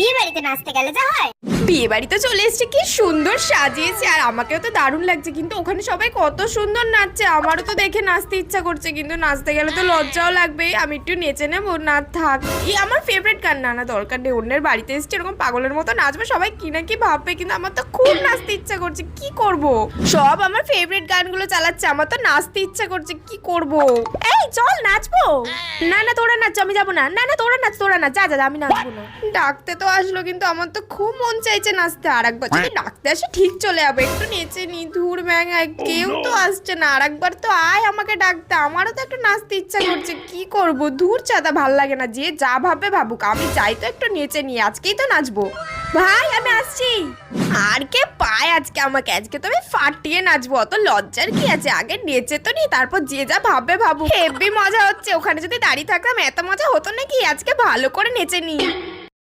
বিয়ে বাড়িতে নাচতে গেলে যা হয়। বিয়ে বাড়িতে চলে এসেছে, কি সুন্দর সাজিয়েছে, আর আমাকেও তো দারুণ লাগছে। কিন্তু ওখানে সবাই কত সুন্দর নাচছে, আমারও তো দেখে নাচতে ইচ্ছা করছে, কিন্তু নাচতে গেলে তো লজ্জাও লাগবে। আমি একটু নেচে নেবো, না থাক, এই আমার ফেভারিট গান। না না, দরকার নেই, অন্যের বাড়িতে এসেছে এরকম পাগলের মতো নাচবে, সবাই কি না কি ভাববে, কিন্তু আমার তো খুব নাচতে ইচ্ছা করছে। কি করব, সব আমার ফেভারিট গানগুলো চালাচ্ছে, আমার তো নাচতে ইচ্ছা করছে, কি করব। এই চল নাচবো। না না তোরা নাচ, আমি যাবো না। না না তোরা নাচ, তোরা নাচ, যা যা, আমি নাচবো না। ডাকতে তো আসলো, কিন্তু আমার তো খুব মন চাইছে নাচতে। আর একবার যদি ডাকতে আসে ঠিক চলে যাবে, একটু নেচে নি। ধুর ব্যাঙায়, কেউ তো আসছে না। আর একবার তো আয় আমাকে ডাকতে, আমারও তো একটু নাচতে ইচ্ছা করছে। কি করব, ধুর চাঁদা, ভাল লাগে না। যে যা ভাববে ভাবুক, আমি চাই তো একটু নেচে নি, আজকেই তো নাচবো। ভাই আমি আসছি। আর কে পায় আজকে আমাকে, আজকে তো আমি ফাটিয়ে নাচবো। অত লজ্জার কি আছে, আগে নেচে তো নি, তারপর যে যা ভাববে ভাবুক। হেব্বি মজা হচ্ছে, ওখানে যদি দাঁড়িয়ে থাকতাম এত মজা হতো নাকি। আজকে ভালো করে নেচে নি।